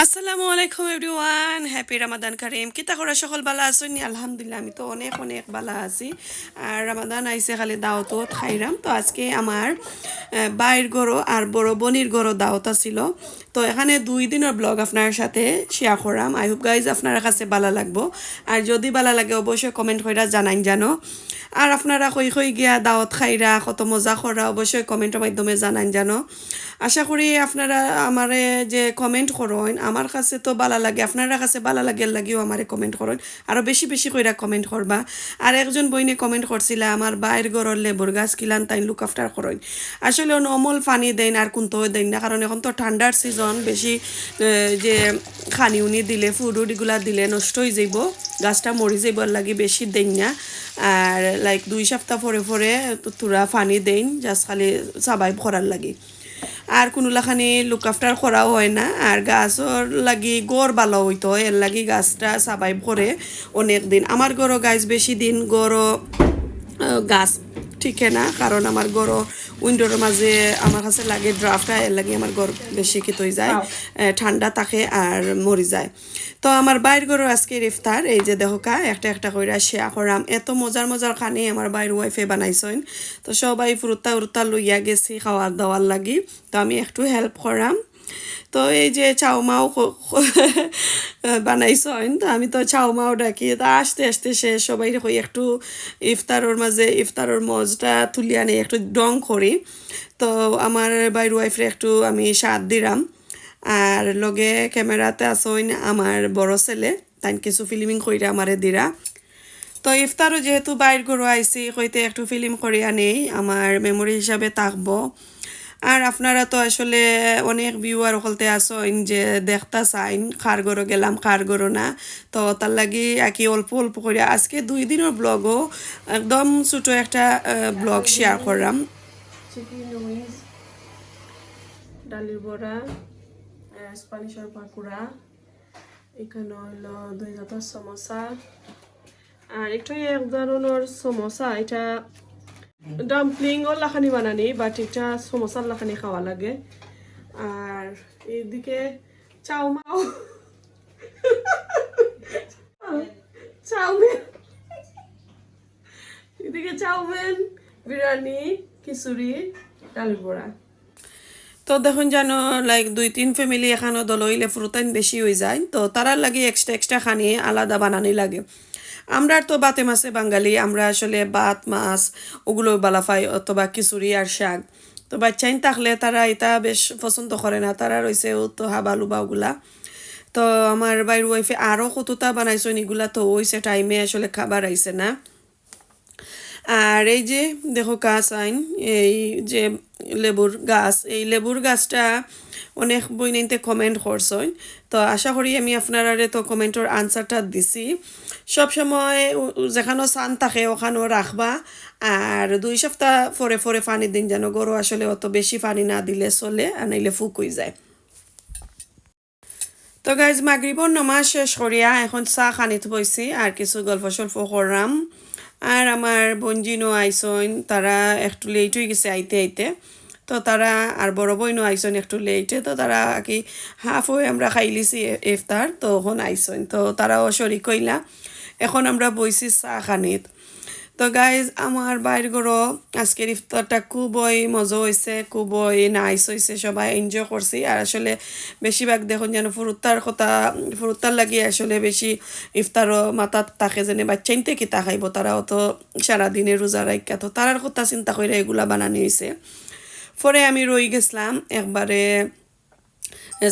আসসালামু আলাইকুম everyone, happy Ramadan কারিম। কিতা করা সকল বালা আছেন? আলহামদুলিল্লাহ আমি তো অনেক অনেক বালা আছি। আর রামাদান আইসে খালি দাওয়াতত খাইরাম। তো আজকে আমার বাইর গরো আর বড় বনির গরো দাওয়াত ছিল। তো এখানে 2 দিনের ব্লগ আপনার সাথে শেয়ার করাম। আই হোপ গাইজ আপনার কাছে বালা লাগবো। আর যদি বালা লাগে অবশ্যই কমেন্ট কইরা জানাইন জানো। আর আপনারা কই কই গিয়া দাওয়াত খাইরা কত মজা করা অবশ্যই কমেন্টের মাধ্যমে জানাইন জানো। আশা করি আপনারা আমারে যে কমেন্ট করেন আমার কাছে তো ভালো লাগে, আপনারা কাছে ভালো লাগে লাগিও আমারে কমেন্ট করেন। আরও বেশি বেশি কইরা কমেন্ট করবা। আর একজন বইনে কমেন্ট করছিল আমার বাইর ঘরের লেবুর গাছ কিলান তাই লুক আফটার করেন। আসলে অমল পানি দেন আর কোনটো দেন না, কারণ এখন তো ঠান্ডার সিজন, বেশি যে খানি উনি দিলে ফুড এগুলা দিলে নষ্ট হয়ে যাইব, গাছটা মরি যাইব লাগি বেশি দেন না। আর লাইক 2 সপ্তাহ পরে পরে তোরা পানি দেন, জাস্ট খালি সাবাইভ করার লাগে। আর কোনোলাখানি লুক আফটার করাও হয় না। আর গাছর লাগি গড় ভালো হইতো, এর লাগি গাছটা সাবাইভ করে অনেক দিন। আমার গড়ও গাছ বেশি দিন গড়ও গাছ ঠিকে না, কারণ আমার গড় উইন্ডোর মাঝে আমার কাছে লাগে ড্রাফটা, এর লাগে আমার গড় বেশি কিত হয়ে যায়, ঠান্ডা থাকে আর মরি যায়। তো আমার বাইর গড়ের আজকে ইফতার এই যে দেহকা একটা একটা কইরা শেয়ার করাম। এত মজার মজার খানি আমার বাইর ওয়াইফে বানাইছেন। তো সবাই ফুরুত্তা উরুত্তা লইয়া গেছি খাওয়ার দাওয়ার লাগি। তো আমি একটু হেল্প করাম। তো এই যে চাউমাও বানাইছেন, তো আমি তো চাউমাও ডাকি। তা আস্তে আস্তে শেষ সবাই কই একটু ইফতারের মাঝে ইফতারের মজটা তুলিয়া নেই, একটু ডং করি। তো আমার বাইর ওয়াইফরে একটু আমি স্বাদ দিলাম। আর লগে ক্যামেরাতে আসইন আমার বড় ছেলে, তাই কিছু ফিল্মিং কইরা আমারে দিরা। তো ইফতারও যেহেতু বাইর গরু আইসি কইতে একটু ফিল্ম করিয়া নেই, আমার মেমোরি হিসাবে থাকবো। আর আপনারা তো আসলে অনেক ভিউয়ার হলতে আসেন যে দেখতা চাইন কার গরো গেলাম কার গরো না। তো তার লাগি আকি অল্প অল্প করে আজকে 2 দিনের ব্লগও একদম ছোটো একটা ব্লগ শেয়ার করলাম। চিকেন উইংস, ডালির বড়া, স্প্যানিশের পাকুড়া, এখানে হইল 2 জাতের সমোসা। আর একটু এক ধরনের সমোসা, এটা dumpling O Lakhani Banani, but এটা সমোসার লাখানি খাওয়া লাগে। আর এইদিকে চাউমাও চাউমিন, এদিকে চাউমিন, বিরিয়ানি, খিচুড়ি, ডালের বড়া। তো দেখুন জানো লাইক 2-3 ফ্যামিলি এখানে দল হইলে ফুরুতাইন বেশি হয়ে যায়, তো তারার লাগে এক্সট্রা এক্সট্রা খানি আলাদা বানানি লাগে। আমরা তো বাতে মাছে বাঙালি, আমরা আসলে ভাত মাছ ওগুলো বালাফাই অথবা খিচুড়ি আর শাক। তো বাচ্চাইন থাকলে তারা এটা বেশ পছন্দ করে না, তারা রয়েছে তো হাবালুবা ওগুলা। তো আমার বাইর ওয়াইফে আরও কতটা বানাইছো এগুলা, তো ওইসে টাইমে আসলে খাবার আইছে না। আর এই যে দেখো গাছ আইন, এই যে লেবুর গাছ, এই লেবুর গাছটা অনেক বই নিতে কমেন্ট করছেন। তো আশা করি আমি আপনারা তো কমেন্টের আনসারটা দিছি। সবসময় যেখানে সান থাকে ওখানেও রাখবা। আর 2 সপ্তাহ পরে পরে পানি দিন, যেন গরু আসলে অত বেশি পানি না দিলে চলে, আর নাইলে ফুক হয়ে যায়। তো গাইজ মাগরিবর নামাজ শেষ করিয়া এখন চাহ খানিত বইছি আর কিছু গল্প সল্প করলাম। আর আমার বঞ্জিনও আইসন, তারা একটু লেট হয়ে গেছে আইতে আইতে। তো তারা আর বড় বইনও আইসন একটু লেটে, তো তারা কি হাফ হয়ে আমরা খাইলিছি ইফতার, তো এখন আইসন, তো তারাও শরিক কইলা। এখন আমরা বইছি চাহ খানিত। তো গাইজ আমার বাইর গরো আজকের ইফতারটা খুবই মজা হয়েছে, খুবই নাইস হয়েছে, সবাই এনজয় করছি। আর আসলে বেশিরভাগ দেখুন যেন ফুরুত্তার কথা, ফুরুত্তার লাগিয়ে আসলে বেশি ইফতারও মাথাত থাকে, যেন বাচ্চাইনতে কিতা খাইব, তারাও তো সারাদিনে রোজা রাখা, তো তারার কথা চিন্তা করে এগুলা বানানি হয়েছে। পরে আমি রই গেছিলাম একবারে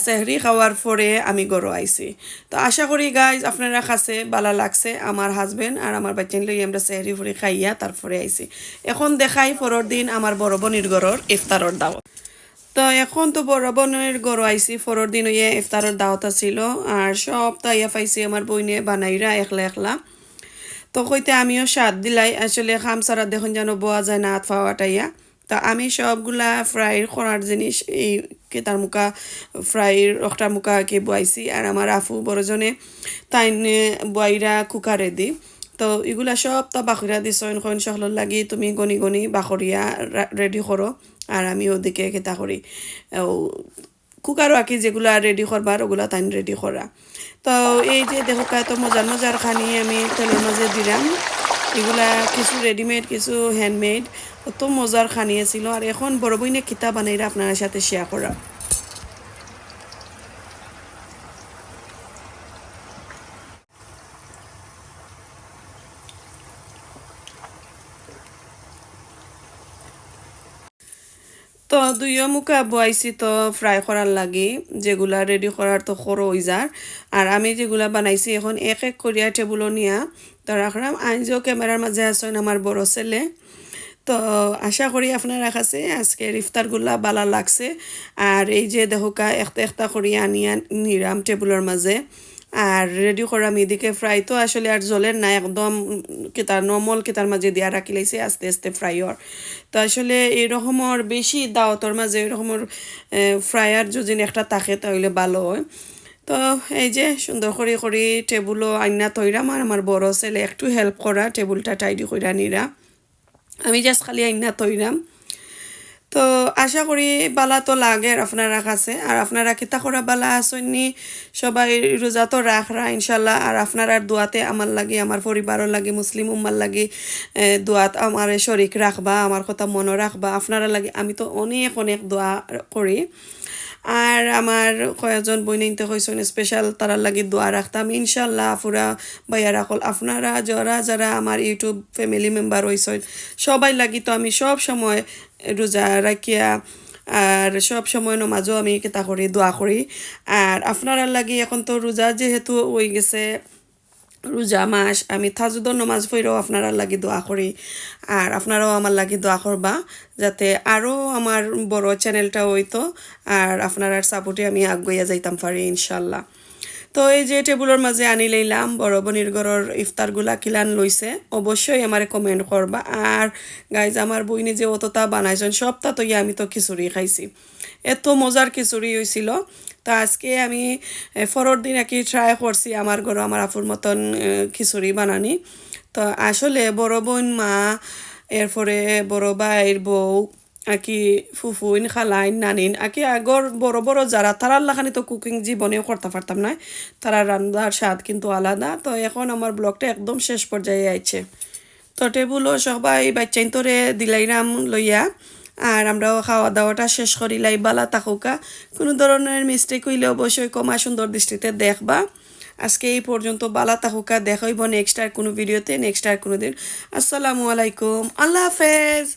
সেহরি খাওয়ার পরে আমি গরো আইছি। তো আশা করি গাইজ আপনারা কাছে ভালো লাগছে। আমার হাজবেন্ড আর আমার বাচ্চান লই আমরা সেহরি ফুরি খাইয়া তারপরে আইছি। এখন দেখাই পরের দিন আমার বড় বোনের গরর ইফতারের দাওয়াত। তো এখন তো বড় বোনের গরো আইছি, পরের দিন ইয়ে ইফতারের দাওয়াত ছিল। আর সব তাইয়া পাইছি আমার বইনে বানাইরা একলা একলা। তো কইতে আমিও স্বাদ দিলাই, আসলে খাম সারা দেখুন যেন বোয়া যায় না হাত পাওয়াটাইয়া। তা আমি সবগুলা ফ্রাইর করার জিনিস এই কেতার মুখা ফ্রাইর রক্তার মুখা কে বয়াইছি। আর আমার আফু বড়জনে তাই বয়াইরা কুকারে দি। তো এগুলা সব তো বাখরিয়া দিছইন কইন সকল লাগি তুমি গনি গনি বাখরিয়া রেডি করো। আর আমি ওদিকে কেতা করি কুকারও আঁকি যেগুলা রেডি করবার ওগুলা তাই রেডি করা। তো এই যে দেখো এত মজার মজার খানি আমি তেলের মাঝে দিলাম, এগুলা কিছু রেডিমেড কিছু হ্যান্ডমেড, কত মজার খানি ছিল। আর এখন বড় বইনে কিতা বানাইরা আপনার সাথে শেয়ার করা। তো দুইও মুখা বয়াইছি তো ফ্রাই করার লাগি, যেগুলা রেডি করার তো খরো হয়ে যার। আর আমি যেগুলা বানাইছি এখন এক এক করিয়া টেবুলও নিয়া তো রাখলাম। আইনজও ক্যামেরার মাঝে আসেন আমার বড় ছেলে। তো আশা করি আপনারা কাছে আজকের ইফতারগুলা বালা লাগছে। আর এই যে দেহকা একটা একটা করিয়া আনিয়া নিরাম টেবুলের মাঝে। আর রেডি করাম এদিকে ফ্রাই তো আসলে আর জলের না, একদম কেতার নর্মাল কেতার মাঝে দিয়া রাখি লাইছে আস্তে আস্তে ফ্রাইর। তো আসলে এরকমের বেশি দাওয়াতর মাঝে এরকমের ফ্রায়ার যদি একটা থাকে তাহলে ভালো হয়। তো এই যে সুন্দর করে করে টেবুলও আইনা তৈরাম, আর আমার বড় ছেলে একটু হেল্প করা টেবুলটা টাইডি কইরা নিরা, আমি জাস্ট খালি আইনা তৈরাম। তো আশা করি বালা তো লাগে আপনারা কাছে। আর আপনারা কিতা করা বালা আসেননি, সবাই রোজা তো রাখরা ইনশাল্লাহ। আর আপনার দোয়াতে আমার লাগে, আমার পরিবারের লাগে, মুসলিম উম্মার লাগে দোয়াত আমার শরিক রাখবা, আমার কথা মনে রাখবা। আপনারা লাগে আমি তো অনেক অনেক দোয়া করি। আর আমার কয়েকজন বইনিনতে হয়েছেন স্পেশাল, তারার লাগে দোয়া রাখতাম ইনশাল্লাহ। পুরা ভাইয়া রাখল আপনারা যারা যারা আমার ইউটিউব ফ্যামিলি মেম্বার হয়েছেন সবাই লাগি তো আমি সব সময় রোজা রাখিয়া আর সব সময় নমাজও আমি কেতা করি দোয়া করি। আর আপনারা লাগি এখন তো রোজা যেহেতু হয়ে গেছে রোজা মাস, আমি তাহাজ্জুদের নমাজ পড়েও আপনারা লাগি দোয়া করি। আর আপনারাও আমার লাগি দোয়া করবা যাতে আরও আমার বড় চ্যানেলটা হইতো আর আপনার সাপোর্টে আমি আগুইয়া যাইতাম পারি ইনশাল্লাহ। তো এই যে টেবুলের মাঝে আনি লইলাম, বড় বোনের ঘরের ইফতারগুলা কিলান লইছে অবশ্যই আমারে কমেন্ট করবা। আর গাইজ আমার বইনি যে অতটা বানাইছেন সবটা তো আমি তো খিচুড়ি খাইছি, এত মজার খিচুড়ি হয়েছিল। তো আজকে আমি পরের দিন আর কি ট্রাই করছি আমার ঘরে আমার আপুর মতন খিচুড়ি বানানি। তো আসলে বড় বোন মা, এরপরে বড় ভাইয়ের বউ আর কি ফুফুইন খালাইন নানিন আর কি আগর বড় বড় যারা তারার লাখানি তো কুকিং জীবনেও করতে পারতাম না, তারা রান্নার স্বাদ কিন্তু আলাদা। তো এখন আমার ব্লগটা একদম শেষ পর্যায়ে আইছে। তো টেবুলও সবাই বাচ্চাইন তোরে দিলাইরাম লইয়া আর আমরাও খাওয়া দাওয়াটা শেষ করিলাই। বালা তাকুকা কোনো ধরনের মিস্টেক হইলে অবশ্যই কমা সুন্দর দৃষ্টিতে দেখবা। আজকে এই পর্যন্ত বালা তাকুকা, দেখা হইব নেক্সট আর কোনো ভিডিওতে, নেক্সট আর কোনো দিন। আসসালামু আলাইকুম, আল্লাহ হাফেজ।